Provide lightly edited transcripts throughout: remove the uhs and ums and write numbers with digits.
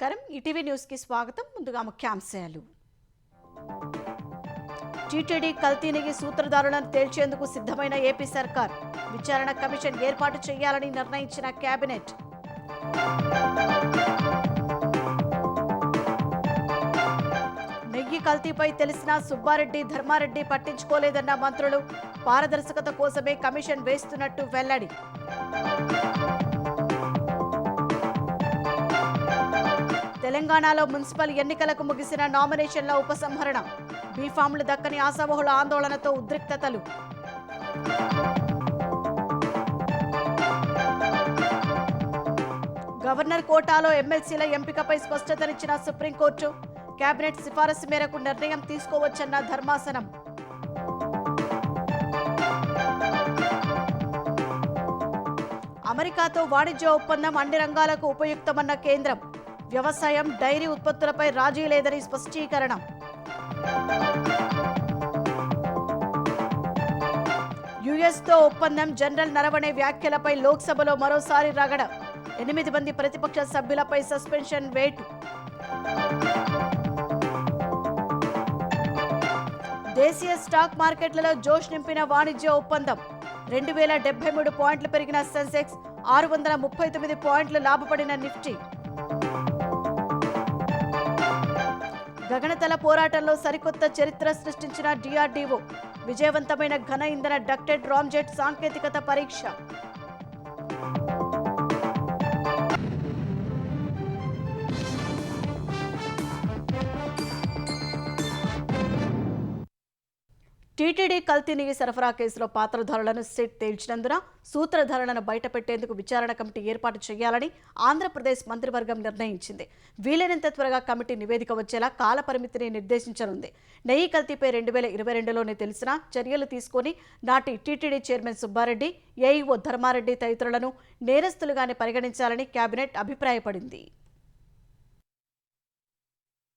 నమస్కారం ETV news కి స్వాగతం ముందుగా ముఖ్యాంశాలు టీటీడీ కల్తీనికి సూత్రధారులను తేల్చేందుకు సిద్ధమైన ఏపీ సర్కార్ విచారణ కమిషన్ ఏర్పాటు చేయాలని నిర్ణయించిన కేబినెట్ నెయ్యి కల్తీపై తెలిసిన సుబ్బారెడ్డి ధర్మారెడ్డి పట్టించుకోలేదన్న మంత్రులు పారదర్శకత కోసమే కమిషన్ వేస్తున్నట్టు వెల్లడి తెలంగాణలో మున్సిపల్ ఎన్నికలకు ముగిసిన నామినేషన్ల ఉపసంహరణ బీఫామ్లు దక్కని ఆశావహుల ఆందోళనతో ఉద్రిక్తతలు గవర్నర్ కోటాలో ఎమ్మెల్సీల ఎంపికపై స్పష్టతనిచ్చిన సుప్రీంకోర్టు కేబినెట్ సిఫారసు మేరకు నిర్ణయం తీసుకోవచ్చన్న ధర్మాసనం అమెరికాతో వాణిజ్య ఒప్పందం అన్ని రంగాలకు ఉపయుక్తమన్న కేంద్రం వ్యవసాయం డైరీ ఉత్పత్తులపై రాజీ లేదని స్పష్టీకరణ యుఎస్తో ఒప్పందం జనరల్ నరవణే వ్యాఖ్యలపై లోక్సభలో మరోసారి రగడ 8 మంది ప్రతిపక్ష సభ్యులపై సస్పెన్షన్ వేటు దేశీయ స్టాక్ మార్కెట్లలో జోష్ నింపిన వాణిజ్య ఒప్పందం 2073 పాయింట్లు పెరిగిన సెన్సెక్స్ 639 పాయింట్లు లాభపడిన నిఫ్టీ గగనతల పోరాటంలో సరికొత్త చరిత్ర సృష్టించిన డిఆర్డీఓ విజయవంతమైన ఘన ఇంధన డక్టెడ్ రామ్జెట్ సాంకేతికత పరీక్ష టీటీడీ కల్తీ సరఫరా కేసులో పాత్రధారులను సిట్ తేల్చినందున సూత్రధారులను బయటపెట్టేందుకు విచారణ కమిటీ ఏర్పాటు చేయాలని ఆంధ్రప్రదేశ్ మంత్రివర్గం నిర్ణయించింది. వీలైనంత త్వరగా కమిటీ నివేదిక వచ్చేలా కాలపరిమితిని నిర్దేశించనుంది. నెయ్యి కల్తీపై 2022లోనే తెలిసినా చర్యలు తీసుకుని నాటి TTD chairman Subba Reddy, AEO Dharma Reddy తదితరులను నేరస్తులుగానే పరిగణించాలని కేబినెట్ అభిప్రాయపడింది.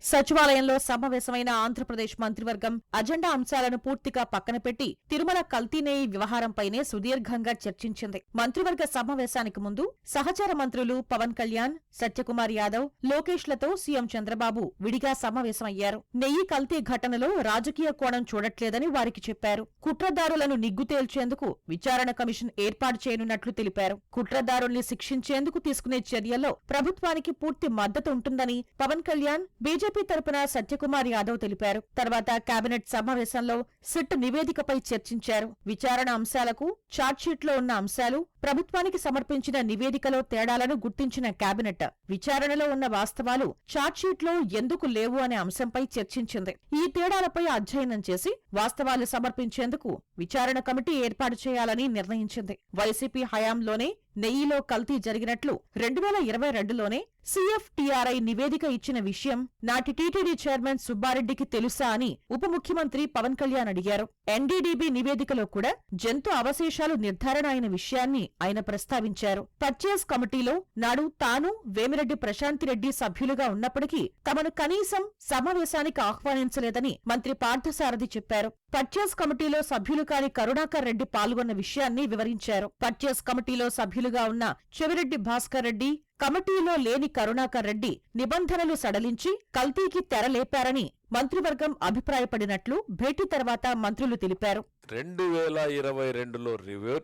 సచివాలయంలో సమావేశమైన ఆంధ్రప్రదేశ్ మంత్రివర్గం అజెండా అంశాలను పూర్తిగా పక్కన పెట్టి తిరుమల కల్తీనేయి వ్యవహారంపైనే సుదీర్ఘంగా చర్చించింది. మంత్రివర్గ సమావేశానికి ముందు సహచార మంత్రులు పవన్ కళ్యాణ్, సత్యకుమార్ యాదవ్, లోకేష్లతో సీఎం చంద్రబాబు విడిగా సమావేశమయ్యారు. నెయ్యి కల్తీ ఘటనలో రాజకీయ కోణం చూడట్లేదని వారికి చెప్పారు. కుట్రదారులను నిగ్గు తేల్చేందుకు విచారణ కమిషన్ ఏర్పాటు చేయనున్నట్లు తెలిపారు. కుట్రదారుల్ని శిక్షించేందుకు తీసుకునే చర్యల్లో ప్రభుత్వానికి పూర్తి మద్దతు ఉంటుందని పవన్ కళ్యాణ్, బీజేపీ తరపున సత్యకుమార్ యాదవ్ తెలిపారు. తర్వాత కేబినెట్ సమావేశంలో సిట్ నివేదికపై చర్చించారు. విచారణ అంశాలకు ఛార్జ్షీట్లో ఉన్న అంశాలు, ప్రభుత్వానికి సమర్పించిన నివేదికలో తేడాలను గుర్తించిన కేబినెట్ విచారణలో ఉన్న వాస్తవాలు ఛార్జ్షీట్లో ఎందుకు లేవు అనే అంశంపై చర్చించింది. ఈ తేడాలపై అధ్యయనం చేసి వాస్తవాలు సమర్పించేందుకు విచారణ కమిటీ ఏర్పాటు చేయాలని నిర్ణయించింది. వైసీపీ హయాంలోనే నెయ్యిలో కల్తీ జరిగినట్లు 2022లోనే సీఎఫ్టీఆర్ఐ నివేదిక ఇచ్చిన విషయం నాటి టీటీడీ చైర్మన్ సుబ్బారెడ్డికి తెలుసా అని ఉప ముఖ్యమంత్రి పవన్ కళ్యాణ్ అడిగారు. ఎన్డీడీబీ నివేదికలో కూడా జంతు అవశేషాలు నిర్ధారణ అయిన విషయాన్ని ఆయన ప్రస్తావించారు. పర్చేజ్ కమిటీలో నాడు తాను, వేమిరెడ్డి ప్రశాంతిరెడ్డి సభ్యులుగా ఉన్నప్పటికీ తమను కనీసం సమావేశానికి ఆహ్వానించలేదని మంత్రి పార్థసారథి చెప్పారు. పర్చేజ్ కమిటీలో సభ్యులు కాని కరుణాకర్ రెడ్డి పాల్గొన్న విషయాన్ని వివరించారు. పర్చేజ్ కమిటీలో సభ్యులుగా ఉన్న చెవిరెడ్డి భాస్కర్ రెడ్డి, కమిటీలో లేని కరుణాకర్ రెడ్డి నిబంధనలు సడలించి కల్తీకి తెరలేపారని మంత్రివర్గం అభిప్రాయపడినట్లు భేటీ తర్వాత మంత్రులు తెలిపారు. 2022లో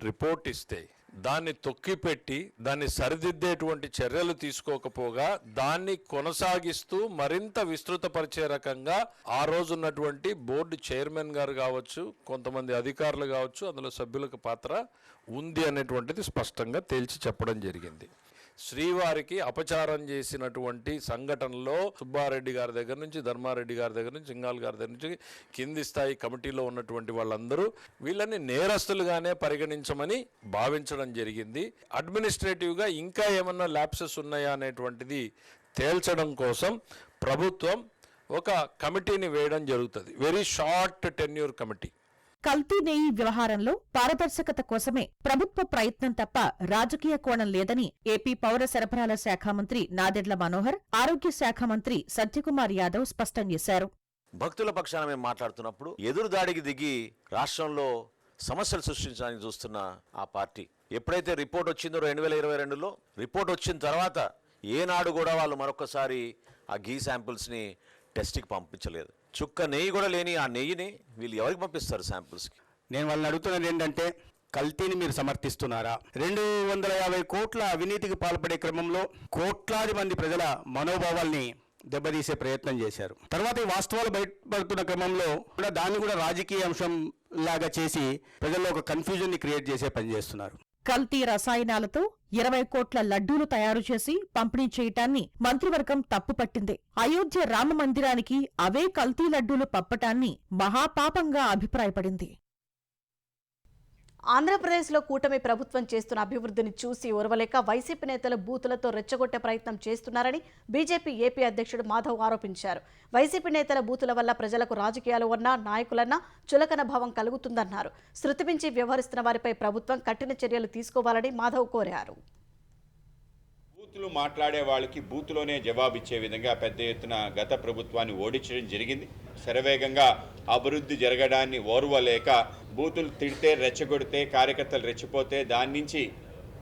రిపోర్ట్ ఇస్తే దాన్ని తొక్కిపెట్టి దాన్ని సరిదిద్దేటువంటి చర్యలు తీసుకోకపోగా దాన్ని కొనసాగిస్తూ మరింత విస్తృతపరిచే రకంగా ఆ రోజున్నటువంటి బోర్డు చైర్మన్ గారు కావచ్చు, కొంతమంది అధికారులు కావచ్చు, అందులో సభ్యులకు పాత్ర ఉంది అనేటువంటిది స్పష్టంగా తేల్చి చెప్పడం జరిగింది. శ్రీవారికి అపచారం చేసినటువంటి సంఘటనలో సుబ్బారెడ్డి గారి దగ్గర నుంచి, ధర్మారెడ్డి గారి దగ్గర నుంచి, సింగాల్ గారి దగ్గర నుంచి కింది స్థాయి కమిటీలో ఉన్నటువంటి వాళ్ళందరూ వీళ్ళని నేరస్తులుగానే పరిగణించమని భావించడం జరిగింది. అడ్మినిస్ట్రేటివ్గా ఇంకా ఏమన్నా ల్యాప్సెస్ ఉన్నాయా అనేటువంటిది తేల్చడం కోసం ప్రభుత్వం ఒక కమిటీని వేయడం జరుగుతుంది. Very short tenure committee. కల్తీ నెయ్యి వ్యవహారంలో పారదర్శకత కోసమే ప్రభుత్వ ప్రయత్నం తప్ప రాజకీయ కోణం లేదని ఏపీ పౌర సరఫరాల శాఖ మంత్రి నాదెండ్ల మనోహర్, ఆరోగ్య శాఖ మంత్రి సత్యకుమార్ యాదవ్ స్పష్టం చేశారు. భక్తుల పక్షాన మేము మాట్లాడుతున్నప్పుడు ఎదురుదాడికి దిగి రాష్ట్రంలో సమస్యలు సృష్టించడానికి చూస్తున్న ఆ పార్టీ ఎప్పుడైతే రిపోర్ట్ వచ్చిందో 2022లో రిపోర్ట్ వచ్చిన తర్వాత ఏనాడు కూడా వాళ్ళు మరొకసారి ఆ ఘీ శాంపిల్స్ని టెస్ట్కి పంపించలేదు. చుక్క నెయ్యి కూడా లేని ఆ నెయ్యిని వీళ్ళు ఎవరికి పంపిస్తారు శాంపిల్స్కి? నేను వాళ్ళని అడుగుతున్నది ఏంటంటే, కల్తీని మీరు సమర్థిస్తున్నారా? 250 కోట్ల అవినీతికి పాల్పడే క్రమంలో కోట్లాది మంది ప్రజల మనోభావాల్ని దెబ్బతీసే ప్రయత్నం చేశారు. తర్వాత ఈ వాస్తవాలు బయటపడుతున్న క్రమంలో కూడా దాన్ని కూడా రాజకీయ అంశం లాగా చేసి ప్రజల్లో ఒక కన్ఫ్యూజన్ని క్రియేట్ చేసే పని చేస్తున్నారు. కల్తీ రసాయనాలతో 20 కోట్ల లడ్డూలు తయారు చేసి పంపిణీ చేయటాన్ని మంత్రివర్గం తప్పుపట్టింది. అయోధ్య రామ మందిరానికి అవే కల్తీ లడ్డూలు పంపటాన్ని మహాపాపంగా అభిప్రాయపడింది. ఆంధ్రప్రదేశ్లో కూటమి ప్రభుత్వం చేస్తున్న అభివృద్ధిని చూసి ఓర్వలేక వైసీపీ నేతలు బూతులతో రెచ్చగొట్టే ప్రయత్నం చేస్తున్నారని బీజేపీ ఏపీ అధ్యక్షుడు మాధవ్ ఆరోపించారు. వైసీపీ నేతల బూతుల వల్ల ప్రజలకు రాజకీయాలు ఉన్నా నాయకులన్నా చులకన భావం కలుగుతుందన్నారు. శృతిమించి వ్యవహరిస్తున్న వారిపై ప్రభుత్వం కఠిన చర్యలు తీసుకోవాలని మాధవ్ కోరారు. బూతులు మాట్లాడే వాళ్ళకి బూతులోనే జవాబిచ్చే విధంగా పెద్ద ఎత్తున గత ప్రభుత్వాన్ని ఓడించడం జరిగింది. శరవేగంగా అభివృద్ధి జరగడాన్ని ఓర్వలేక బూతులు తిడితే, రెచ్చగొడితే, కార్యకర్తలు రెచ్చిపోతే దాని నుంచి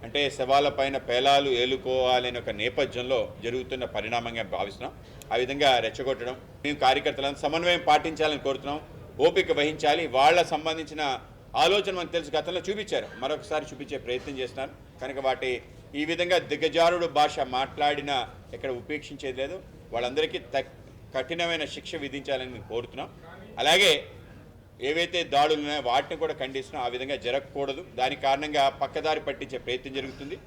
అంటే శవాల పైన పేలాలు ఏలుకోవాలనే ఒక నేపథ్యంలో జరుగుతున్న పరిణామంగా భావిస్తున్నాం. ఆ విధంగా రెచ్చగొట్టడం, మేము కార్యకర్తలను సమన్వయం పాటించాలని కోరుతున్నాం. ఓపిక వహించాలి. వాళ్ళ సంబంధించిన ఆలోచన మనకు తెలుసు, గతంలో చూపించారు, మరొకసారి చూపించే ప్రయత్నం చేస్తున్నారు. కనుక వాటి ఈ విధంగా దిగజారుడు భాష మాట్లాడినా ఎక్కడ ఉపేక్షించేది లేదు. వాళ్ళందరికీ కఠినమైన శిక్ష విధించాలని కోరుతున్నాం. అలాగే ఏవైతే దాడులు ఉన్నాయో వాటిని కూడా ఖండిస్తున్నాం. ఆ విధంగా జరగకూడదు. దాని కారణంగా పక్కదారి పట్టించే ప్రయత్నం జరుగుతుంది.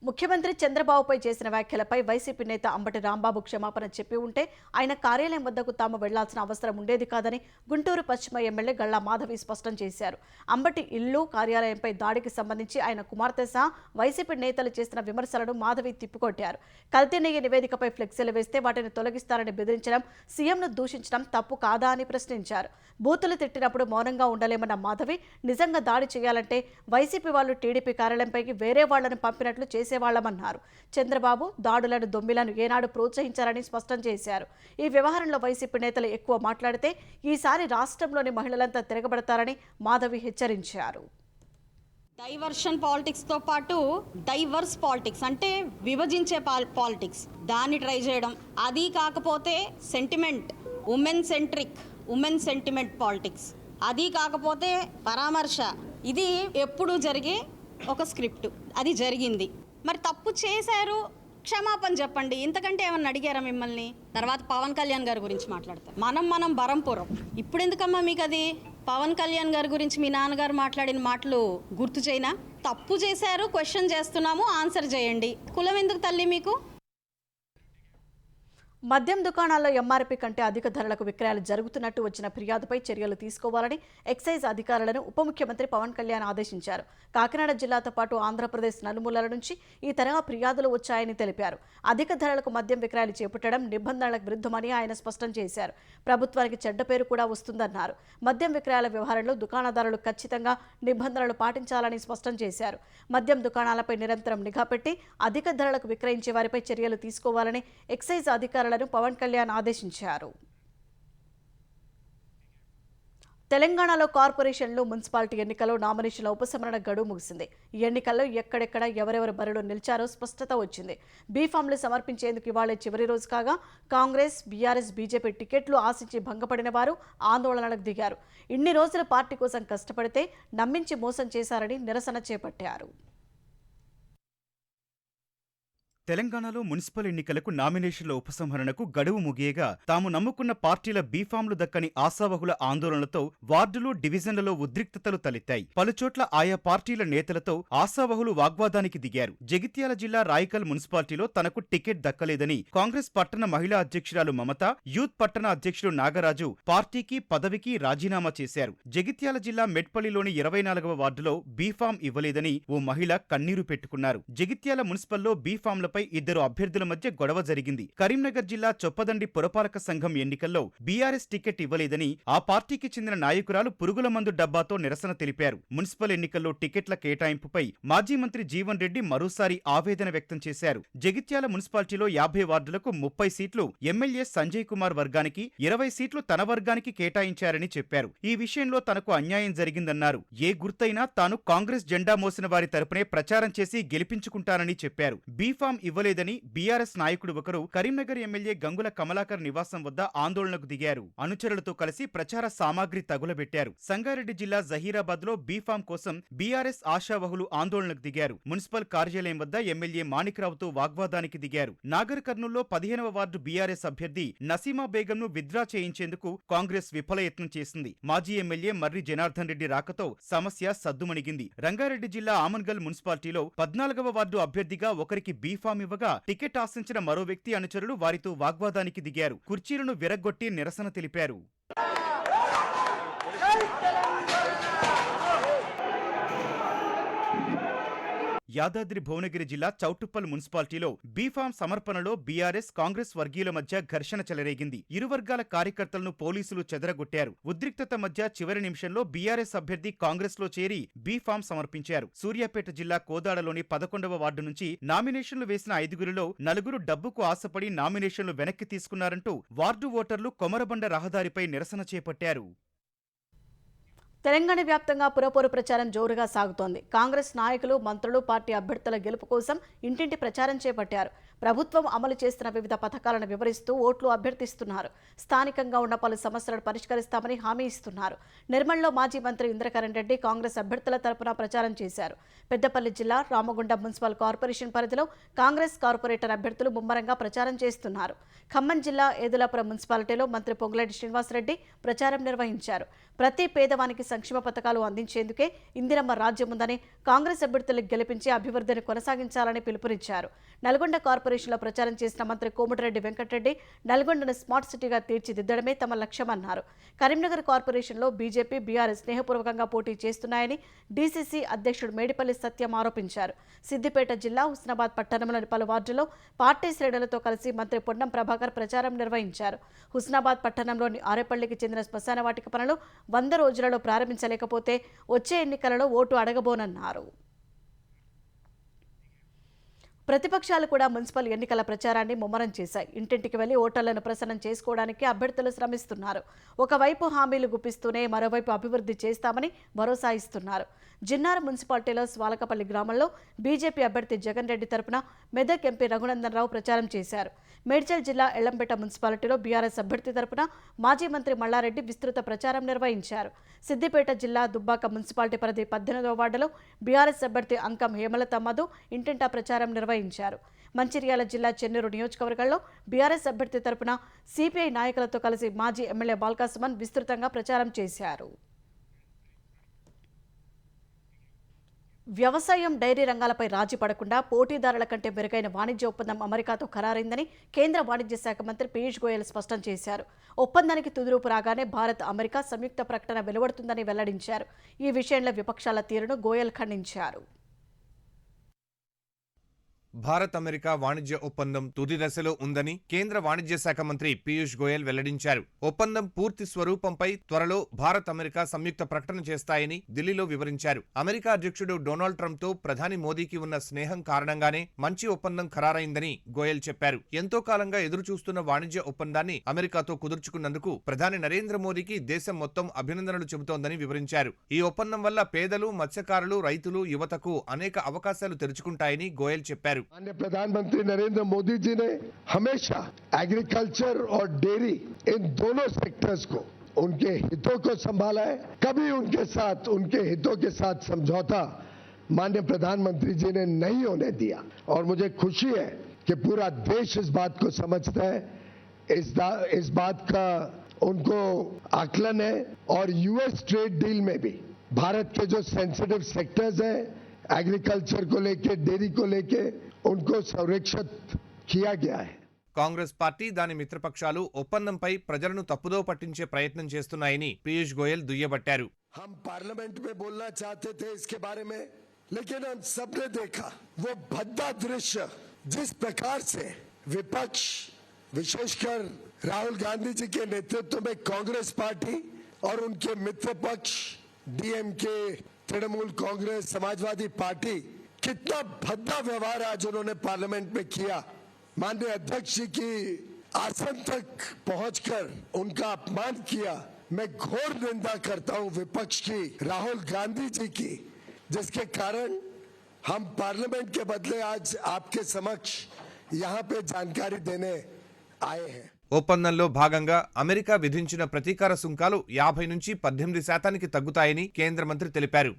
ముఖ్యమంత్రి చంద్రబాబుపై చేసిన వ్యాఖ్యలపై వైసీపీ నేత అంబటి రాంబాబు క్షమాపణ చెప్పి ఉంటే ఆయన కార్యాలయం వద్దకు తాము వెళ్లాల్సిన అవసరం ఉండేది కాదని గుంటూరు పశ్చిమ ఎమ్మెల్యే గళ్లా మాధవి స్పష్టం చేశారు. అంబటి ఇల్లు, కార్యాలయంపై దాడికి సంబంధించి ఆయన కుమార్తె సహా వైసీపీ నేతలు చేసిన విమర్శలను మాధవి తిప్పికొట్టారు. కల్తీ నెయ్యి నివేదికపై ఫ్లెక్సీలు వేస్తే వాటిని తొలగిస్తారని బెదిరించడం, సీఎంను దూషించడం తప్పు కాదా అని ప్రశ్నించారు. బూతులు తిట్టినప్పుడు మౌనంగా ఉండలేమన్న మాధవి, నిజంగా దాడి చేయాలంటే వైసీపీ వాళ్ళు టీడీపీ కార్యాలయంపైకి వేరే వాళ్లను పంపినట్లు చేసేవాళ్లమన్నారు. చంద్రబాబు దాడులను, దొమ్మిలను ఏనాడు ప్రోత్సహించారని స్పష్టం చేశారు. ఈ వ్యవహారంలో వైసీపీ నేతలు ఎక్కువ మాట్లాడితే ఈసారి రాష్ట్రంలోని మహిళలంతా తిరగబడతారని మాధవి హెచ్చరించారు. డైవర్షన్ పాలిటిక్స్తో పాటు డైవర్స్ పాలిటిక్స్ అంటే విభజించే పాలిటిక్స్, దాన్ని ట్రై చేయడం, అది కాకపోతే సెంటిమెంట్, ఉమెన్ సెంటిమెంట్ పాలిటిక్స్, అది కాకపోతే పరామర్శ, ఇది ఎప్పుడు జరిగే ఒక స్క్రిప్ట్, అది జరిగింది. మరి తప్పు చేశారు, క్షమాపణ చెప్పండి, ఇంతకంటే ఏమన్నా అడిగారా మిమ్మల్ని? తర్వాత పవన్ కళ్యాణ్ గారి గురించి మాట్లాడతారు. మనం బరంపురం, ఇప్పుడు ఎందుకమ్మా మీకు అది? పవన్ కళ్యాణ్ గారి గురించి మీ నాన్నగారు మాట్లాడిన మాటలు గుర్తు చేయనా? తప్పు చేశారు, క్వశ్చన్ చేస్తున్నాము, ఆన్సర్ చేయండి. కులం ఎందుకు తల్లి మీకు? మద్యం దుకాణాల్లో ఎంఆర్పీ కంటే అధిక ధరలకు విక్రయాలు జరుగుతున్నట్టు వచ్చిన ఫిర్యాదుపై చర్యలు తీసుకోవాలని ఎక్సైజ్ అధికారులను ఉప ముఖ్యమంత్రి పవన్ కళ్యాణ్ ఆదేశించారు. కాకినాడ జిల్లాతో పాటు ఆంధ్రప్రదేశ్ నలుమూలల నుంచి ఈ తరహా ఫిర్యాదులు వచ్చాయని తెలిపారు. అధిక ధరలకు మద్యం విక్రయాలు చేపట్టడం నిబంధనలకు విరుద్ధమని ఆయన స్పష్టం చేశారు. ప్రభుత్వానికి చెడ్డ పేరు కూడా వస్తుందన్నారు. మద్యం విక్రయాల వ్యవహారంలో దుకాణదారులు ఖచ్చితంగా నిబంధనలు పాటించాలని స్పష్టం చేశారు. మద్యం దుకాణాలపై నిరంతరం నిఘా పెట్టి అధిక ధరలకు విక్రయించే వారిపై చర్యలు తీసుకోవాలని ఎక్సైజ్ అధికారులను పవన్ కళ్యాణ్ ఆదేశించారు. తెలంగాణలో కార్పొరేషన్లు, మున్సిపాలిటీ ఎన్నికల్లో నామినేషన్ల ఉపసంహరణ గడువు ముగిసింది. ఈ ఎన్నికల్లో ఎక్కడెక్కడ ఎవరెవరు బరిలో నిలిచారో స్పష్టత వచ్చింది. బీఫామ్లు సమర్పించేందుకు ఇవాళ చివరి రోజు కాగా కాంగ్రెస్, బీఆర్ఎస్, బీజేపీ టికెట్లు ఆశించి భంగపడిన వారు ఆందోళనలకు దిగారు. ఇన్ని రోజులు పార్టీ కోసం కష్టపడితే నమ్మించి మోసం చేశారని నిరసన చేపట్టారు. తెలంగాణలో మున్సిపల్ ఎన్నికలకు నామినేషన్ల ఉపసంహరణకు గడువు ముగియగా తాము నమ్ముకున్న పార్టీల బీఫామ్లు దక్కని ఆశావహుల ఆందోళనలతో వార్డులు, డివిజన్లలో ఉద్రిక్తతలు తలెత్తాయి. పలుచోట్ల ఆయా పార్టీల నేతలతో ఆశావహులు వాగ్వాదానికి దిగారు. జగిత్యాల జిల్లా రాయికల్ మున్సిపాలిటీలో తనకు టికెట్ దక్కలేదని కాంగ్రెస్ పట్టణ మహిళా అధ్యక్షురాలు మమత, యూత్ పట్టణ అధ్యక్షుడు నాగరాజు పార్టీకి, పదవికి రాజీనామా చేశారు. జగిత్యాల జిల్లా మెట్పల్లిలోని 24వ వార్డులో బీఫామ్ ఇవ్వలేదని ఓ మహిళ కన్నీరు పెట్టుకున్నారు. జగిత్యాల మున్సిపల్లో బీఫామ్ల పదవులపై ఇద్దరు అభ్యర్థుల మధ్య గొడవ జరిగింది. కరీంనగర్ జిల్లా చొప్పదండి పురపాలక సంఘం ఎన్నికల్లో బీఆర్ఎస్ టికెట్ ఇవ్వలేదని ఆ పార్టీకి చెందిన నాయకురాలు పురుగుల మందు డబ్బాతో నిరసన తెలిపారు. మున్సిపల్ ఎన్నికల్లో టికెట్ల కేటాయింపుపై మాజీ మంత్రి జీవన్ రెడ్డి మరోసారి ఆవేదన వ్యక్తం చేశారు. జగిత్యాల మున్సిపాలిటీలో 50 వార్డులకు 30 సీట్లు ఎమ్మెల్యే సంజయ్ కుమార్ వర్గానికి, 20 సీట్లు తన వర్గానికి కేటాయించారని చెప్పారు. ఈ విషయంలో తనకు అన్యాయం జరిగిందన్నారు. ఏ గుర్తైనా తాను కాంగ్రెస్ జెండా మోసిన వారి తరపునే ప్రచారం చేసి గెలిపించుకుంటానని చెప్పారు. బీఫామ్ ఇవ్వలేదని బీఆర్ఎస్ నాయకుడు ఒకరు కరీంనగర్ ఎమ్మెల్యే గంగుల కమలాకర్ నివాసం వద్ద ఆందోళనకు దిగారు. అనుచరులతో కలిసి ప్రచార సామాగ్రి తగులబెట్టారు. సంగారెడ్డి జిల్లా జహీరాబాద్ లో బీఫామ్ కోసం బీఆర్ఎస్ ఆశావహులు ఆందోళనకు దిగారు. మున్సిపల్ కార్యాలయం వద్ద ఎమ్మెల్యే మాణిక్రావుతో వాగ్వాదానికి దిగారు. నాగర్ కర్నూల్లో 15వ వార్డు బీఆర్ఎస్ అభ్యర్థి నసీమా బేగంను విత్డ్రా చేయించేందుకు కాంగ్రెస్ విఫలయత్నం చేసింది. మాజీ ఎమ్మెల్యే మర్రి జనార్దన్ రెడ్డి రాకతో సమస్య సద్దుమణిగింది. రంగారెడ్డి జిల్లా ఆమన్గల్ మున్సిపాలిటీలో 14వ వార్డు అభ్యర్థిగా ఒకరికి బీఫామ్ ఇవ్వగా టికెట్ ఆశించిన మరో వ్యక్తి అనుచరులు వారితో వాగ్వాదానికి దిగారు. కుర్చీలను విరగ్గొట్టి నిరసన తెలిపారు. యాదాద్రి భువనగిరి జిల్లా చౌటుప్పల్ మున్సిపాలిటీలో బీఫామ్ సమర్పణలో బీఆర్ఎస్ కాంగ్రెస్ వర్గీయుల మధ్య ఘర్షణ చెలరేగింది. ఇరు వర్గాల కార్యకర్తలను పోలీసులు చెదరగొట్టారు. ఉద్రిక్తత మధ్య చివరి నిమిషంలో బీఆర్ఎస్ అభ్యర్థి కాంగ్రెస్ లో చేరి బీఫామ్ సమర్పించారు. సూర్యాపేట జిల్లా కోదాడలోని 11వ వార్డు నుంచి నామినేషన్లు వేసిన 5గురిలో 4 డబ్బుకు ఆశపడి నామినేషన్లు వెనక్కి తీసుకున్నారంటూ వార్డు ఓటర్లు కొమరబండ రహదారిపై నిరసన చేపట్టారు. తెలంగాణ వ్యాప్తంగా పురపోరు ప్రచారం జోరుగా సాగుతోంది. కాంగ్రెస్ నాయకులు, మంత్రులు పార్టీ అభ్యర్థుల గెలుపు కోసం ఇంటింటి ప్రచారం చేపట్టారు. ప్రభుత్వం అమలు చేస్తున్న వివిధ పథకాలను వివరిస్తూ ఓట్లు అభ్యర్థిస్తున్నారు. స్థానికంగా ఉన్న పలు సమస్యలను పరిష్కరిస్తామని హామీ ఇస్తున్నారు. నిర్మల్లో మాజీ మంత్రి ఇంద్రకరణ్ రెడ్డి కాంగ్రెస్ అభ్యర్థుల తరపున ప్రచారం చేశారు. పెద్దపల్లి జిల్లా రామగుండం మున్సిపల్ కార్పొరేషన్ పరిధిలో కాంగ్రెస్ కార్పొరేటర్ అభ్యర్థులు ముమ్మరంగా ప్రచారం చేస్తున్నారు. ఖమ్మం జిల్లా ఏదులాపురం మున్సిపాలిటీలో మంత్రి పొంగులేటి శ్రీనివాసరెడ్డి ప్రచారం నిర్వహించారు. ప్రతి పేదవానికి సంక్షేమ పథకాలు అందించేందుకే ఇందిరమ్మ రాజ్యం ఉందని, కాంగ్రెస్ అభ్యర్థులకు గెలిపించి అభివృద్ధిని కొనసాగించాలని పిలుపునిచ్చారు. నల్గొండ కార్పొరేషన్లో ప్రచారం చేసిన మంత్రి కోమటిరెడ్డి వెంకటరెడ్డి నల్గొండను స్మార్ట్ సిటీగా తీర్చిదిద్దడమే తమ లక్ష్యమన్నారు. కరీంనగర్ కార్పొరేషన్లో బీజేపీ, బీఆర్ఎస్ స్నేహపూర్వకంగా పోటీ చేస్తున్నాయని డీసీసీ అధ్యక్షుడు మేడిపల్లి సత్యం ఆరోపించారు. సిద్దిపేట జిల్లా హుస్నాబాద్ పట్టణంలోని పలు వార్డుల్లో పార్టీ శ్రేణులతో కలిసి మంత్రి పొన్నం ప్రభాకర్ ప్రచారం నిర్వహించారు. హుస్నాబాద్ పట్టణంలోని ఆరేపల్లికి చెందిన శ్మశాన వాటిక పనులు 100 రోజులలో ప్రారంభించలేకపోతే వచ్చే ఎన్నికలలో ఓటు అడగబోనన్నారు. ప్రతిపక్షాలు కూడా మున్సిపల్ ఎన్నికల ప్రచారాన్ని ముమ్మరం చేశాయి. ఇంటింటికి వెళ్లి ఓటర్లను ప్రసన్నం చేసుకోవడానికి అభ్యర్థులు శ్రమిస్తున్నారు. ఒకవైపు హామీలు గుప్పిస్తూనే మరోవైపు అభివృద్ధి చేస్తామని భరోసా ఇస్తున్నారు. జిన్నారం మున్సిపాలిటీలో స్వాలకపల్లి గ్రామంలో బీజేపీ అభ్యర్థి జగన్ రెడ్డి తరపున మెదక్ ఎంపీ రఘునందన్ రావు ప్రచారం చేశారు. మేడ్చల్ జిల్లా ఎల్లంపేట మున్సిపాలిటీలో బీఆర్ఎస్ అభ్యర్థి తరపున మాజీ మంత్రి మల్లారెడ్డి విస్తృత ప్రచారం నిర్వహించారు. సిద్దిపేట జిల్లా దుబ్బాక మున్సిపాలిటీ పరిధి 18వ వార్డులో బీఆర్ఎస్ అభ్యర్థి అంకం హేమలత మధు ఇంటింటా ప్రచారం నిర్వహించారు. మంచిర్యాల జిల్లా చెన్నూరు నియోజకవర్గంలో బీఆర్ఎస్ అభ్యర్థి తరపున సిపిఐ నాయకులతో కలిసి మాజీ ఎమ్మెల్యే బాల్కా సుమన్ విస్తృతంగా ప్రచారం చేశారు. వ్యవసాయం, డైరీ రంగాలపై రాజీ పడకుండా పోటీదారుల కంటే మెరుగైన వాణిజ్య ఒప్పందం అమెరికాతో ఖరారైందని కేంద్ర వాణిజ్య శాఖ మంత్రి పీయూష్ గోయల్ స్పష్టం చేశారు. ఒప్పందానికి తుదిరూపు రాగానే భారత్, అమెరికా సంయుక్త ప్రకటన వెలువడుతుందని వెల్లడించారు. ఈ విషయంలో విపక్షాల తీరును గోయల్ ఖండించారు. భారత్ అమెరికా వాణిజ్య ఒప్పందం తుది దశలో ఉందని కేంద్ర వాణిజ్య శాఖ మంత్రి పీయూష్ గోయల్ వెల్లడించారు. ఒప్పందం పూర్తి స్వరూపంపై త్వరలో భారత్, అమెరికా సంయుక్త ప్రకటన చేస్తాయని ఢిల్లీలో వివరించారు. అమెరికా అధ్యక్షుడు డొనాల్డ్ ట్రంప్తో ప్రధాని మోదీకి ఉన్న స్నేహం కారణంగానే మంచి ఒప్పందం ఖరారైందని గోయల్ చెప్పారు. ఎంతో కాలంగా ఎదురుచూస్తున్న వాణిజ్య ఒప్పందాన్ని అమెరికాతో కుదుర్చుకున్నందుకు ప్రధాని నరేంద్ర మోదీకి దేశం మొత్తం అభినందనలు చెబుతోందని వివరించారు. ఈ ఒప్పందం వల్ల పేదలు, మత్స్యకారులు, రైతులు, యువతకు అనేక అవకాశాలు తెరుచుకుంటాయని గోయల్ చెప్పారు. माननीय प्रधानमंत्री नरेंद्र मोदी जी ने हमेशा एग्रीकल्चर और डेयरी इन दोनों सेक्टर्स को, उनके हितों को संभाला है. कभी उनके हितों के साथ समझौता माननीय प्रधानमंत्री जी ने नहीं होने दिया. और मुझे खुशी है कि पूरा देश इस बात को समझता है. इस बात का उनको आकलन है. और यूएस ट्रेड डील में भी भारत के जो सेंसिटिव सेक्टर्स हैं, एग्रीकल्चर को लेके, डेयरी को लेके, उनको संरक्षित किया गया है. కాంగ్రెస్ పార్టీ, దాని మిత్రపక్షాలు ఒప్పందంపై ప్రజలను తప్పుదో పట్టించే ప్రయత్నం చేస్తున్నాయని పీయూష్ గోయల్ దుయ్యబట్టారు. हम पार्लियामेंट में बोलना चाहते थे इसके बारे में, लेकिन हम सबने देखा वो भद्दा दृश्य, जिस प्रकार से विपक्ष विशेषकर राहुल गांधी जी के नेतृत्व में कांग्रेस पार्टी और उनके मित्र पक्ष डीएमके, तृणमूल कांग्रेस, समाजवादी पार्टी कितना भद्दा व्यवहार आज उन्होंने पार्लियामेंट में किया। माननीय अध्यक्ष जी की आसन तक पहुंचकर उनका अपमान किया। मैं घोर निंदा करता हूं विपक्ष की, राहुल गांधी जी की, जिसके कारण हम पार्लियामेंट के बदले आज आपके समक्ष यहाँ पे जानकारी देने आए हैं। ఒప్పందంలో భాగంగా అమెరికా విధించిన ప్రతీకార సుంకాలు 50 నుంచి 18% తగ్గుతాయని కేంద్ర మంత్రి తెలిపారు.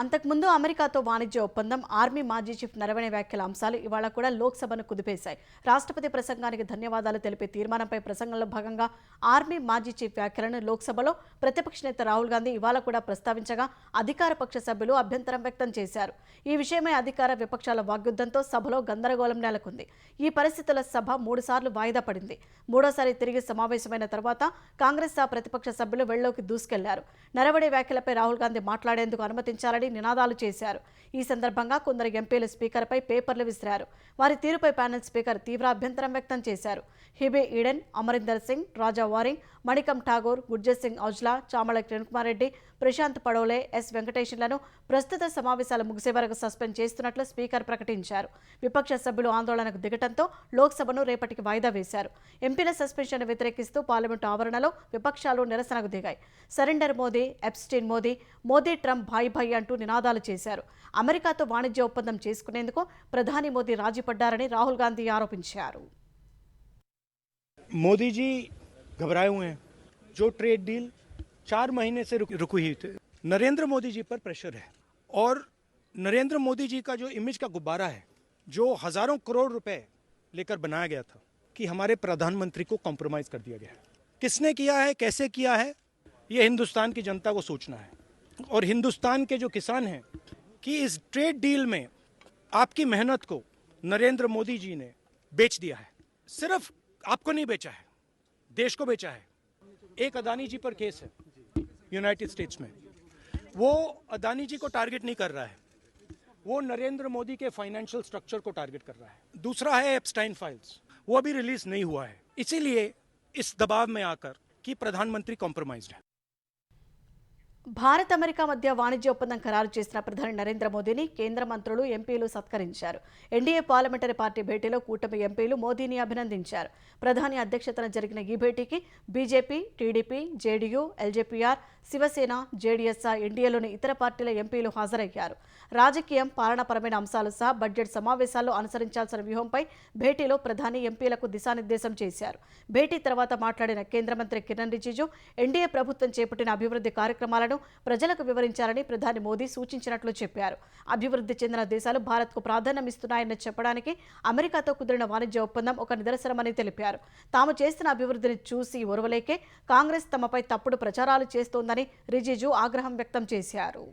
అంతకుముందు అమెరికాతో వాణిజ్య ఒప్పందం, ఆర్మీ మాజీ చీఫ్ నరవణే వ్యాఖ్యల అంశాలు ఇవాళ కూడా లోక్సభను కుదిపేశాయి. రాష్ట్రపతి ప్రసంగానికి ధన్యవాదాలు తెలిపే తీర్మానంపై ప్రసంగంలో భాగంగా ఆర్మీ మాజీ చీఫ్ వ్యాఖ్యలను లోక్సభలో ప్రతిపక్ష నేత రాహుల్ గాంధీ ఇవాళ కూడా ప్రస్తావించగా అధికార పక్ష సభ్యులు అభ్యంతరం వ్యక్తం చేశారు. ఈ విషయమై అధికార విపక్షాల వాగ్యుద్ధంతో సభలో గందరగోళం నెలకొంది. ఈ పరిస్థితుల సభ 3 సార్లు వాయిదా పడింది. మూడోసారి తిరిగి సమావేశమైన తర్వాత కాంగ్రెస్ ప్రతిపక్ష సభ్యులు వెళ్లోకి దూసుకెళ్లారు. నరవణే వ్యాఖ్యలపై రాహుల్ గాంధీ మాట్లాడేందుకు అనుమతించాలని నినాదాలు చేశారు. ఈ సందర్భంగా కొందరు ఎంపీలు స్పీకర్పై పేపర్లు విసిరారు. వారి తీరుపై ప్యానెల్ స్పీకర్ తీవ్ర అభ్యంతరం వ్యక్తం చేశారు. హిబే ఈడెన్, అమరీందర్ సింగ్, రాజా వారింగ్, మణికం ఠాగూర్, గుర్జత్ సింగ్ ఔజ్లా, చామల కిరణ్ కుమార్ రెడ్డి, ప్రశాంత్ పడోలే, ఎస్ వెంకటేశ్వర్లను ప్రస్తుత సమావేశాలు ముగిసే వరకు సస్పెండ్ చేస్తున్నట్లు స్పీకర్ ప్రకటించారు. విపక్ష సభ్యులు ఆందోళనకు దిగటంతో లోక్సభను రేపటికి వాయిదా వేశారు. ఎంపీల సస్పెన్షన్ వ్యతిరేకిస్తూ పార్లమెంటు ఆవరణలో విపక్షాలు నిరసనకు దిగాయి. Surrender Modi, Epstein Modi, Modi Trump భాయ్ భాయ్ అంటూ నినాదాలు చేశారు. అమెరికాతో వాణిజ్య ఒప్పందం చేసుకునేందుకు ప్రధాని మోదీ రాజీపడ్డారని రాహుల్ గాంధీ ఆరోపించారు. मोदी जी घबराए हुए हैं. जो ट्रेड डील 4 महीने से रुकी हुई थी, नरेंद्र मोदी जी पर प्रेशर है और नरेंद्र मोदी जी का जो इमेज का गुब्बारा है, जो हजारों करोड़ रुपए लेकर बनाया गया था, कि हमारे प्रधानमंत्री को कॉम्प्रोमाइज कर दिया गया है. किसने किया है, कैसे किया है, ये हिंदुस्तान की जनता को सोचना है. और हिंदुस्तान के जो किसान हैं कि इस ट्रेड डील में आपकी मेहनत को नरेंद्र मोदी जी ने बेच दिया है. सिर्फ आपको नहीं बेचा है, देश को बेचा है. एक अदानी जी पर केस है यूनाइटेड स्टेट्स में. वो अदानी जी को टारगेट नहीं कर रहा है, वो नरेंद्र मोदी के फाइनेंशियल स्ट्रक्चर को टारगेट कर रहा है. दूसरा है एप्स्टाइन फाइल्स, वो अभी रिलीज नहीं हुआ है. इसीलिए इस दबाव में आकर कि प्रधानमंत्री कॉम्प्रोमाइज्ड है. భారత్ అమెరికా మధ్య వాణిజ్య ఒప్పందం ఖరారు చేసిన ప్రధాని నరేంద్ర మోదీని కేంద్ర మంత్రులు, ఎంపీలు సత్కరించారు. ఎన్డీఏ పార్లమెంటరీ పార్టీ భేటీలో కూటమి ఎంపీలు మోదీని అభినందించారు. ప్రధాని అధ్యక్షతన జరిగిన ఈ భేటీకి BJP, TDP, JDU, LJPR, Shiv Sena, JDS, ఎన్డీఏలోని ఇతర పార్టీల ఎంపీలు హాజరయ్యారు. రాజకీయం, పాలనాపరమైన అంశాలు సహా బడ్జెట్ సమావేశాల్లో అనుసరించాల్సిన వ్యూహంపై భేటీలో ప్రధాని ఎంపీలకు దిశానిర్దేశం చేశారు. భేటీ తర్వాత మాట్లాడిన కేంద్ర మంత్రి కిరణ్ రిజిజు ఎన్డీఏ ప్రభుత్వం చేపట్టిన అభివృద్ధి కార్యక్రమాలను ప్రజలకు వివరించాలని ప్రధాని మోదీ సూచించినట్లు చెప్పారు. అభివృద్ధి చెందిన దేశాలు భారత్కు ప్రాధాన్యమిస్తున్నాయని చెప్పడానికి అమెరికాతో కుదిరిన వాణిజ్య ఒప్పందం ఒక నిదర్శనమని తెలిపారు. తాము చేస్తున్న అభివృద్ధిని చూసి ఓర్వలేకే కాంగ్రెస్ తమపై తప్పుడు ప్రచారాలు చేస్తోందని రిజిజు ఆగ్రహం వ్యక్తం చేశారు.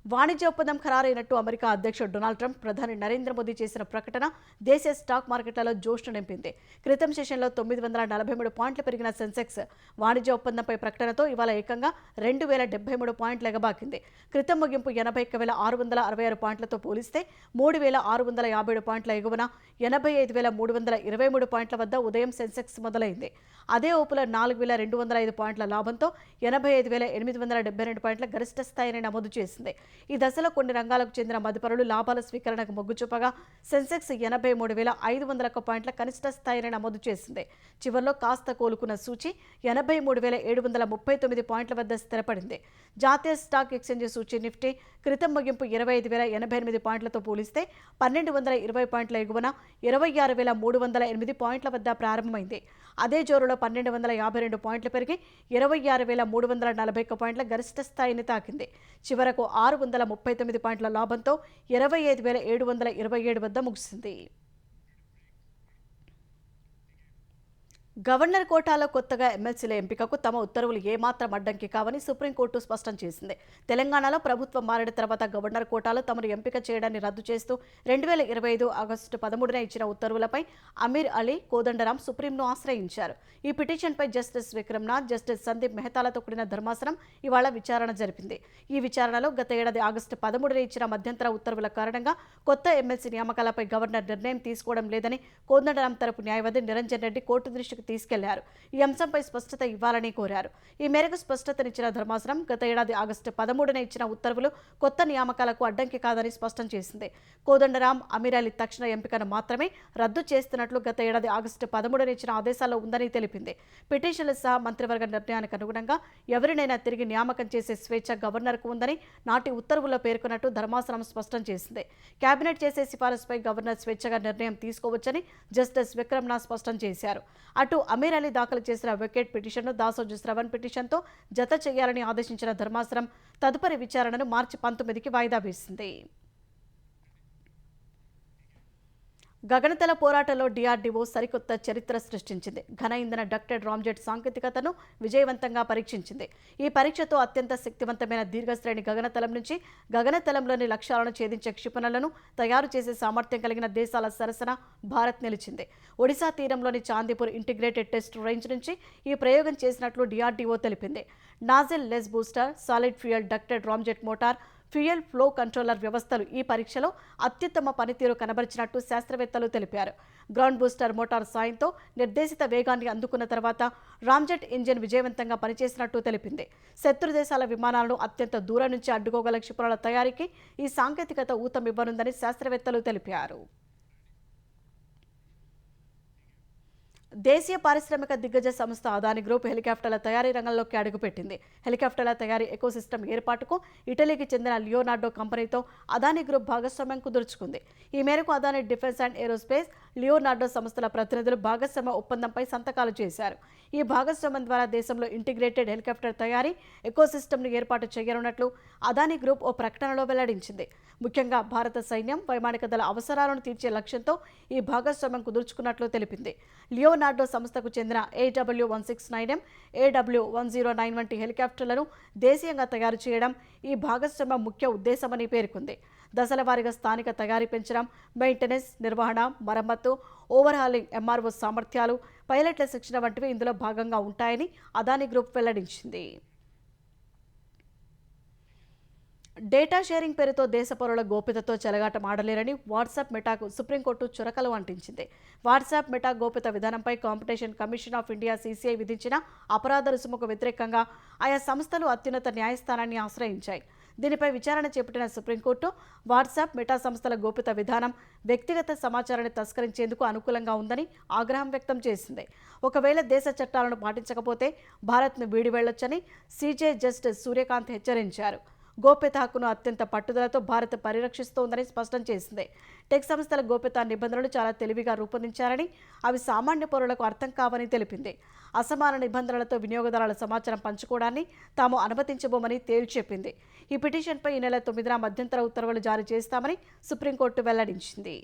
వాణిజ్య ఒప్పందం ఖరారైనట్టు అమెరికా అధ్యక్షుడు డొనాల్డ్ ట్రంప్, ప్రధాని నరేంద్ర మోదీ చేసిన ప్రకటన దేశ స్టాక్ మార్కెట్లలో జోష్ను నింపింది. క్రితం సెషన్లో 943 పాయింట్లు పెరిగిన సెన్సెక్స్ వాణిజ్య ఒప్పందంపై ప్రకటనతో ఇవాళ ఏకంగా 2073 పాయింట్లు ఎగబాకింది. క్రితం ముగింపు 81,666 పాయింట్లతో పోలిస్తే 3,657 పాయింట్ల ఎగువన 85,323 పాయింట్ల వద్ద ఉదయం సెన్సెక్స్ మొదలైంది. అదే ఊపులో 4,205 పాయింట్ల లాభంతో 85,872 పాయింట్ల గరిష్ట స్థాయిని నమోదు చేసింది. ఈ దశలో కొన్ని రంగాలకు చెందిన మదుపరులు లాభాల స్వీకరణకు మొగ్గు చూపగా సెన్సెక్స్ 83,500 పాయింట్ల కనిష్ట స్థాయిని నమోదు చేసింది. చివరిలో కాస్త కోలుకున్న సూచి 83,739 పాయింట్ల వద్ద స్థిరపడింది. జాతీయ స్టాక్ ఎక్స్చేంజ్ సూచి నిఫ్టీ క్రితం ముగింపు 25,088 పాయింట్లతో పోలిస్తే 1,220 పాయింట్ల ఎగువన 26,308 పాయింట్ల వద్ద ప్రారంభమైంది. అదే జోరులో 1,252 పాయింట్లు పెరిగి 26,341 పాయింట్ల గరిష్ట స్థాయిని తాకింది. చివరకు 639 పాయింట్ల లాభంతో 25,727 వద్ద ముగిసింది. గవర్నర్ కోటాలో కొత్తగా ఎమ్మెల్సీల ఎంపికకు తమ ఉత్తర్వులు ఏమాత్రం అడ్డంకి కావని సుప్రీంకోర్టు స్పష్టం చేసింది. తెలంగాణలో ప్రభుత్వం మారిన తర్వాత గవర్నర్ కోటాలో తమను ఎంపిక చేయడాన్ని రద్దు చేస్తూ 2025 ఆగస్టు 13న ఇచ్చిన ఉత్తర్వులపై అమీర్ అలీ, కోదండరాం సుప్రీంను ఆశ్రయించారు. ఈ పిటిషన్పై జస్టిస్ విక్రమ్నాథ్, జస్టిస్ సందీప్ మెహతాలతో కూడిన ధర్మాసనం ఇవాళ విచారణ జరిపింది. ఈ విచారణలో గత ఏడాది ఆగస్టు 13న ఇచ్చిన మధ్యంతర ఉత్తర్వుల కారణంగా కొత్త ఎమ్మెల్సీ నియామకాలపై గవర్నర్ నిర్ణయం తీసుకోవడం లేదని కోదండరాం తరపు న్యాయవాది నిరంజన్ రెడ్డి కోర్టు దృష్టికి తీసుకెళ్లారు. ఈ అంశంపై స్పష్టత ఇవ్వాలని కోరారు. ఈ మేరకు స్పష్టతనిచ్చిన ధర్మాసనం గత ఏడాది ఆగస్టు 13న ఇచ్చిన ఉత్తర్వులు కొత్త నియామకాలకు అడ్డంకి కాదని స్పష్టం చేసింది. కోదండరాం, అమీర్ అలీ తక్షణ ఎంపికను మాత్రమే రద్దు చేస్తున్నట్లు గత ఏడాది ఆగస్టు 13న ఇచ్చిన ఆదేశాల్లో ఉందని తెలిపింది. పిటిషన్లు సహా మంత్రివర్గ నిర్ణయానికి అనుగుణంగా ఎవరినైనా తిరిగి నియామకం చేసే స్వేచ్ఛ గవర్నర్కు ఉందని నాటి ఉత్తర్వుల్లో పేర్కొన్నట్టు ధర్మాసనం స్పష్టం చేసింది. కేబినెట్ చేసే సిఫారసుపై గవర్నర్ స్వేచ్ఛగా నిర్ణయం తీసుకోవచ్చని జస్టిస్ విక్రమ్నాథ్ స్పష్టం చేశారు. అటు అమీర్ అలీ దాఖలు చేసిన వెకేట్ పిటిషన్ను దాసోజు శ్రవణ్ పిటిషన్తో జత చేయాలని ఆదేశించిన ధర్మాసనం తదుపరి విచారణను మార్చి 19కి వాయిదా వేసింది. గగనతల పోరాటంలో DRDO సరికొత్త చరిత్ర సృష్టించింది. ఘన ఇంధన డక్టెడ్ రామ్జెట్ సాంకేతికతను విజయవంతంగా పరీక్షించింది. ఈ పరీక్షతో అత్యంత శక్తివంతమైన దీర్ఘశ్రేణి గగనతలం నుంచి గగనతలంలోని లక్ష్యాలను ఛేదించే క్షిపణులను తయారు చేసే సామర్థ్యం కలిగిన దేశాల సరసన భారత్ నిలిచింది. ఒడిశా తీరంలోని చాందీపూర్ ఇంటిగ్రేటెడ్ టెస్ట్ రేంజ్ నుంచి ఈ ప్రయోగం చేసినట్లు DRDO తెలిపింది. Nozzle less booster, solid fuel ducted ramjet motor, fuel flow controller వ్యవస్థలు ఈ పరీక్షలో అత్యుత్తమ పనితీరు కనబరిచినట్టు శాస్త్రవేత్తలు తెలిపారు. గ్రౌండ్ బూస్టర్ మోటార్ సాయంతో నిర్దేశిత వేగాన్ని అందుకున్న తర్వాత రామ్జెట్ ఇంజిన్ విజయవంతంగా పనిచేసినట్టు తెలిపింది. శత్రు దేశాల విమానాలను అత్యంత దూరం నుంచి అడ్డుకోగల క్షిపణుల తయారీకి ఈ సాంకేతికత ఊతమివ్వనుందని శాస్త్రవేత్తలు తెలిపారు. దేశీయ పారిశ్రామిక దిగ్గజ సంస్థ అదాని గ్రూప్ హెలికాప్టర్ల తయారీ రంగంలోకి అడుగుపెట్టింది. హెలికాప్టర్ల తయారీ ఎకోసిస్టమ్ ఏర్పాటుకు ఇటలీకి చెందిన లియోనార్డో కంపెనీతో అదాని గ్రూప్ భాగస్వామ్యం కుదుర్చుకుంది. ఈ మేరకు Adani defence and aerospace, Leonardo సంస్థల ప్రతినిధులు భాగస్వామ్య ఒప్పందంపై సంతకాలు చేశారు. ఈ భాగస్వామ్యం ద్వారా దేశంలో ఇంటిగ్రేటెడ్ హెలికాప్టర్ తయారీ ఎకోసిస్టమ్ను ఏర్పాటు చేయనున్నట్లు అదాని గ్రూప్ ఓ ప్రకటనలో వెల్లడించింది. ముఖ్యంగా భారత సైన్యం, వైమానిక దళ అవసరాలను తీర్చే లక్ష్యంతో ఈ భాగస్వామ్యం కుదుర్చుకున్నట్లు తెలిపింది. లియోనార్డో సంస్థకు చెందిన AW169M, AW1091 వంటి హెలికాప్టర్లను దేశీయంగా తయారు చేయడం ఈ భాగస్వామ్యం ముఖ్య ఉద్దేశమని పేర్కొంది. దశల వారీగా స్థానిక తయారీ పెంచడం, మెయింటెనెన్స్, నిర్వహణ, మరమ్మతు, ఓవర్హాలింగ్, MRO సామర్థ్యాలు, పైలట్ల శిక్షణ వంటివి ఇందులో భాగంగా ఉంటాయని అదాని గ్రూప్ వెల్లడించింది. డేటా షేరింగ్ పేరుతో దేశ పౌరుల గోప్యతతో చెలగాటం ఆడలేరని వాట్సాప్ మెటాకు సుప్రీంకోర్టు చురకలు అంటించింది. వాట్సాప్ మెటా గోప్యత విధానంపై competition commission of India CCI విధించిన అపరాధ రుసుముకు వ్యతిరేకంగా ఆయా సంస్థలు అత్యున్నత న్యాయస్థానాన్ని ఆశ్రయించాయి. దీనిపై విచారణ చేపట్టిన సుప్రీంకోర్టు వాట్సాప్, మెటా సంస్థల గోప్యత విధానం వ్యక్తిగత సమాచారాన్ని తస్కరించేందుకు అనుకూలంగా ఉందని ఆగ్రహం వ్యక్తం చేసింది. ఒకవేళ దేశ చట్టాలను పాటించకపోతే భారత్ను వీడి వెళ్లొచ్చని CJ జస్టిస్ సూర్యకాంత్ హెచ్చరించారు. గోప్యత హక్కును అత్యంత పట్టుదలతో భారత్ పరిరక్షిస్తోందని స్పష్టం చేసింది. టెక్ సంస్థల గోప్యతా నిబంధనలు చాలా తెలివిగా రూపొందించారని, అవి సామాన్య పౌరులకు అర్థం కావని తెలిపింది. అసమాన నిబంధనలతో వినియోగదారుల సమాచారం పంచుకోవడాన్ని తాము అనుమతించబోమని తేల్చెప్పింది. ఈ పిటిషన్పై ఈ నెల 9న మధ్యంతర ఉత్తర్వులు జారీ చేస్తామని సుప్రీంకోర్టు వెల్లడించింది.